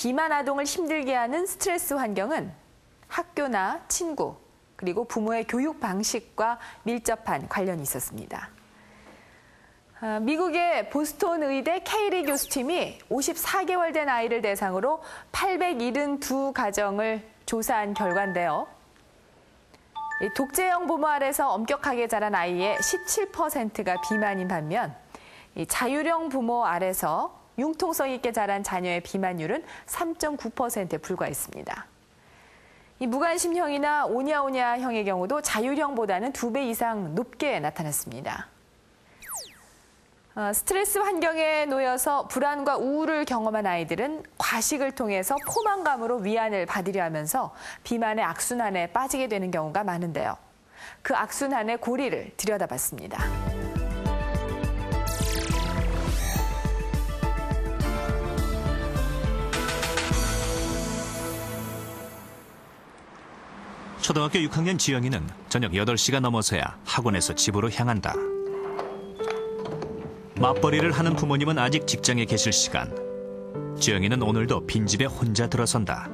비만 아동을 힘들게 하는 스트레스 환경은 학교나 친구, 그리고 부모의 교육 방식과 밀접한 관련이 있었습니다. 미국의 보스턴 의대 케이리 교수팀이 54개월 된 아이를 대상으로 872가정을 조사한 결과인데요. 독재형 부모 아래서 엄격하게 자란 아이의 17%가 비만인 반면 자율형 부모 아래서 융통성 있게 자란 자녀의 비만율은 3.9%에 불과했습니다. 이 무관심형이나 오냐오냐형의 경우도 자율형보다는 2배 이상 높게 나타났습니다. 스트레스 환경에 놓여서 불안과 우울을 경험한 아이들은 과식을 통해서 포만감으로 위안을 받으려 하면서 비만의 악순환에 빠지게 되는 경우가 많은데요. 그 악순환의 고리를 들여다봤습니다. 초등학교 6학년 지영이는 저녁 8시가 넘어서야 학원에서 집으로 향한다. 맞벌이를 하는 부모님은 아직 직장에 계실 시간. 지영이는 오늘도 빈집에 혼자 들어선다.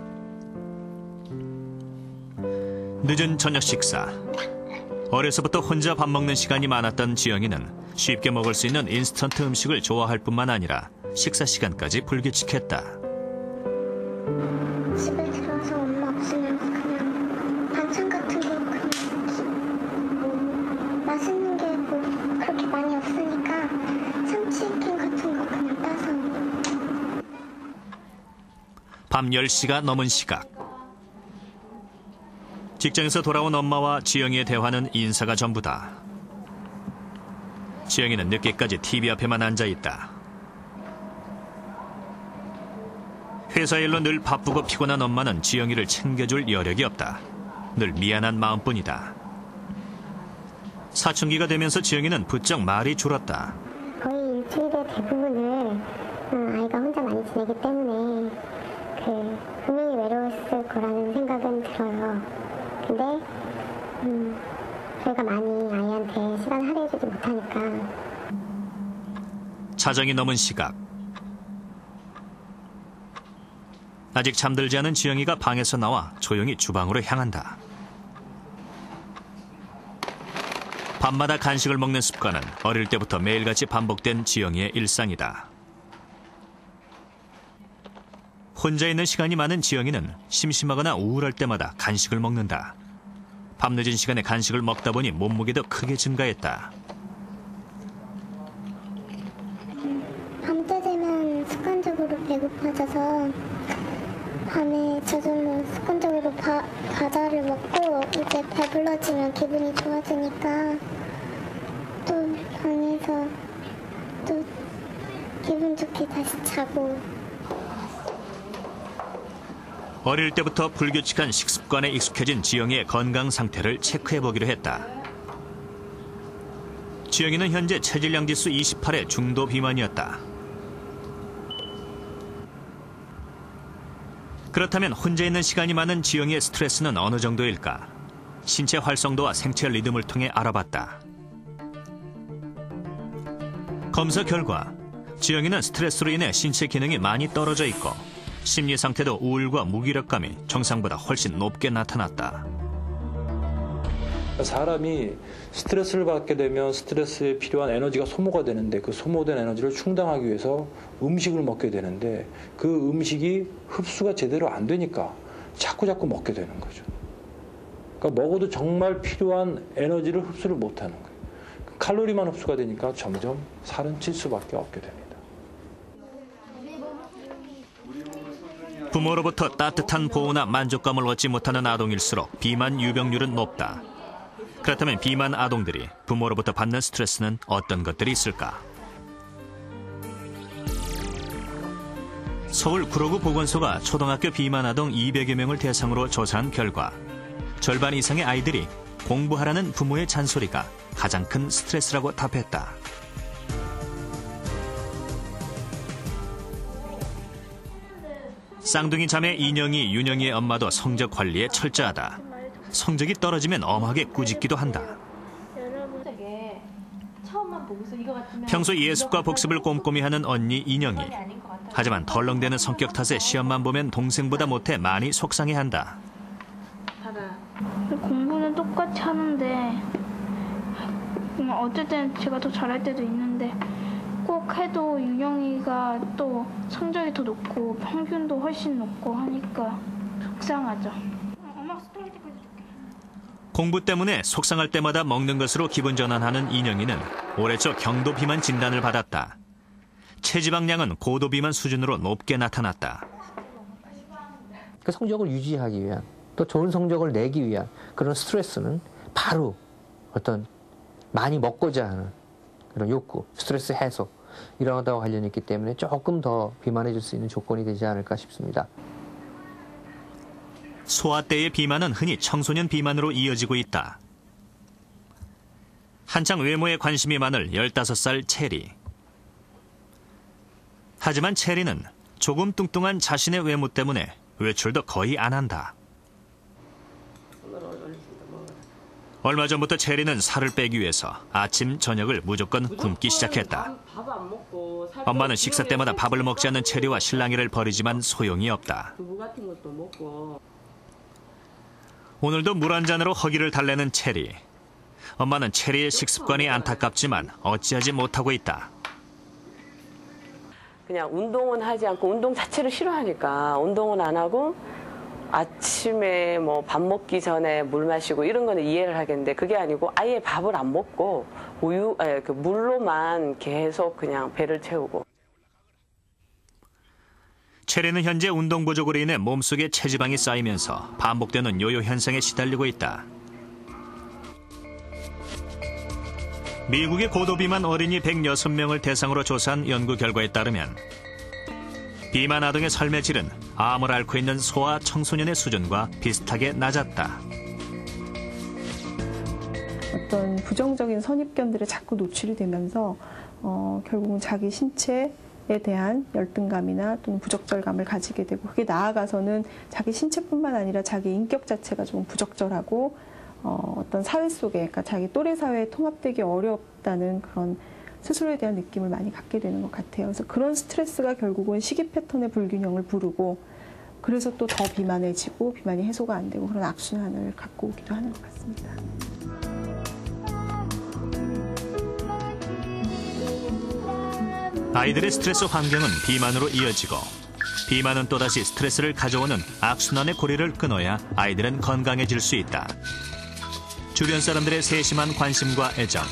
늦은 저녁 식사. 어려서부터 혼자 밥 먹는 시간이 많았던 지영이는 쉽게 먹을 수 있는 인스턴트 음식을 좋아할 뿐만 아니라 식사 시간까지 불규칙했다. 집에 들어와서 엄마 없으면 그냥 반찬 같은 거 그냥 맛있는 게 뭐 그렇게 많이 없으니까 참치캔 같은 거 그냥 따서. 밤 10시가 넘은 시각. 직장에서 돌아온 엄마와 지영이의 대화는 인사가 전부다. 지영이는 늦게까지 TV 앞에만 앉아있다. 회사 일로 늘 바쁘고 피곤한 엄마는 지영이를 챙겨줄 여력이 없다. 늘 미안한 마음뿐이다. 사춘기가 되면서 지영이는 부쩍 말이 줄었다. 거의 일주일의 대부분을 아이가 혼자 많이 지내기 때문에 분명히 외로웠을 거라는 생각은 들어요. 근데 저희가 많이 아이한테 시간을 할애해주지 못하니까. 자정이 넘은 시각. 아직 잠들지 않은 지영이가 방에서 나와 조용히 주방으로 향한다. 밤마다 간식을 먹는 습관은 어릴 때부터 매일같이 반복된 지영이의 일상이다. 혼자 있는 시간이 많은 지영이는 심심하거나 우울할 때마다 간식을 먹는다. 밤늦은 시간에 간식을 먹다 보니 몸무게도 크게 증가했다. 밤때 되면 습관적으로 배고파져서 밤에 저절로 습관적으로 과자를 먹고 이제 배불러지면 기분이 좋아지니까 또 방에서 또 기분 좋게 다시 자고. 어릴 때부터 불규칙한 식습관에 익숙해진 지영이의 건강 상태를 체크해보기로 했다. 지영이는 현재 체질량 지수 28의 중도 비만이었다. 그렇다면 혼자 있는 시간이 많은 지영이의 스트레스는 어느 정도일까? 신체 활성도와 생체 리듬을 통해 알아봤다. 검사 결과 지영이는 스트레스로 인해 신체 기능이 많이 떨어져 있고 심리 상태도 우울과 무기력감이 정상보다 훨씬 높게 나타났다. 사람이 스트레스를 받게 되면 스트레스에 필요한 에너지가 소모가 되는데 그 소모된 에너지를 충당하기 위해서 음식을 먹게 되는데 그 음식이 흡수가 제대로 안 되니까 자꾸 먹게 되는 거죠. 그러니까 먹어도 정말 필요한 에너지를 흡수를 못하는 거예요. 칼로리만 흡수가 되니까 점점 살은 찔 수밖에 없게 됩니다. 부모로부터 따뜻한 보호나 만족감을 얻지 못하는 아동일수록 비만 유병률은 높다. 그렇다면 비만 아동들이 부모로부터 받는 스트레스는 어떤 것들이 있을까? 서울 구로구 보건소가 초등학교 비만 아동 200여 명을 대상으로 조사한 결과 절반 이상의 아이들이 공부하라는 부모의 잔소리가 가장 큰 스트레스라고 답했다. 쌍둥이 자매 인영이, 윤영이의 엄마도 성적 관리에 철저하다. 성적이 떨어지면 엄하게 꾸짖기도 한다. 평소 예습과 복습을 꼼꼼히 하는 언니 인영이. 하지만 덜렁대는 성격 탓에 시험만 보면 동생보다 못해 많이 속상해한다. 공부는 똑같이 하는데 어쩔 때는 제가 더 잘할 때도 있는데 꼭 해도 윤영이가 또 성적이 더 높고 평균도 훨씬 높고 하니까 속상하죠. 엄마가 스토리 때까지 줄게. 공부 때문에 속상할 때마다 먹는 것으로 기분 전환하는 인영이는 올해 초 경도 비만 진단을 받았다. 체지방량은 고도 비만 수준으로 높게 나타났다. 그 성적을 유지하기 위한 또 좋은 성적을 내기 위한 그런 스트레스는 바로 어떤 많이 먹고자 하는 그런 욕구, 스트레스 해소 이런 것과 관련이 있기 때문에 조금 더 비만해질 수 있는 조건이 되지 않을까 싶습니다. 소아 때의 비만은 흔히 청소년 비만으로 이어지고 있다. 한창 외모에 관심이 많을 15살 체리. 하지만 체리는 조금 뚱뚱한 자신의 외모 때문에 외출도 거의 안 한다. 얼마 전부터 체리는 살을 빼기 위해서 아침, 저녁을 무조건 굶기 시작했다. 엄마는 식사 때마다 밥을 먹지 않는 체리와 실랑이를 벌이지만 소용이 없다. 오늘도 물 한 잔으로 허기를 달래는 체리. 엄마는 체리의 식습관이 안타깝지만 어찌하지 못하고 있다. 그냥 운동은 하지 않고 운동 자체를 싫어하니까 운동은 안 하고 아침에 뭐 밥 먹기 전에 물 마시고 이런 거는 이해를 하겠는데 그게 아니고 아예 밥을 안 먹고 그 물로만 계속 그냥 배를 채우고. 체리는 현재 운동 부족으로 인해 몸속에 체지방이 쌓이면서 반복되는 요요 현상에 시달리고 있다. 미국의 고도비만 어린이 106명을 대상으로 조사한 연구 결과에 따르면 비만 아동의 삶의 질은 암을 앓고 있는 소아 청소년의 수준과 비슷하게 낮았다. 어떤 부정적인 선입견들에 자꾸 노출이 되면서 결국은 자기 신체에 대한 열등감이나 또는 부적절감을 가지게 되고 그게 나아가서는 자기 신체뿐만 아니라 자기 인격 자체가 좀 부적절하고 어떤 사회 속에 그러니까 자기 또래 사회에 통합되기 어렵다는 그런 스스로에 대한 느낌을 많이 갖게 되는 것 같아요. 그래서 그런 스트레스가 결국은 식이 패턴의 불균형을 부르고 그래서 또 더 비만해지고 비만이 해소가 안 되고 그런 악순환을 갖고 오기도 하는 것 같습니다. 아이들의 스트레스 환경은 비만으로 이어지고 비만은 또다시 스트레스를 가져오는 악순환의 고리를 끊어야 아이들은 건강해질 수 있다. 주변 사람들의 세심한 관심과 애정,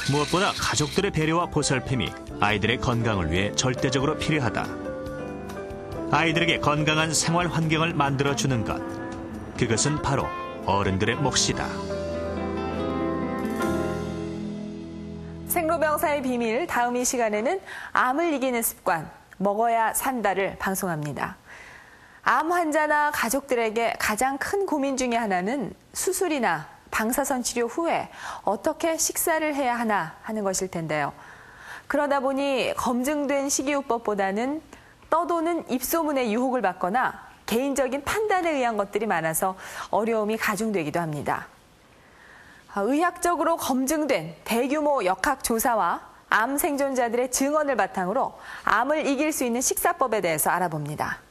무엇보다 가족들의 배려와 보살핌이 아이들의 건강을 위해 절대적으로 필요하다. 아이들에게 건강한 생활 환경을 만들어주는 것, 그것은 바로 어른들의 몫이다. 생로병사의 비밀, 다음 이 시간에는 암을 이기는 습관, 먹어야 산다를 방송합니다. 암 환자나 가족들에게 가장 큰 고민 중에 하나는 수술이나 방사선 치료 후에 어떻게 식사를 해야 하나 하는 것일 텐데요. 그러다 보니 검증된 식이요법보다는 떠도는 입소문의 유혹을 받거나 개인적인 판단에 의한 것들이 많아서 어려움이 가중되기도 합니다. 의학적으로 검증된 대규모 역학조사와 암 생존자들의 증언을 바탕으로 암을 이길 수 있는 식사법에 대해서 알아봅니다.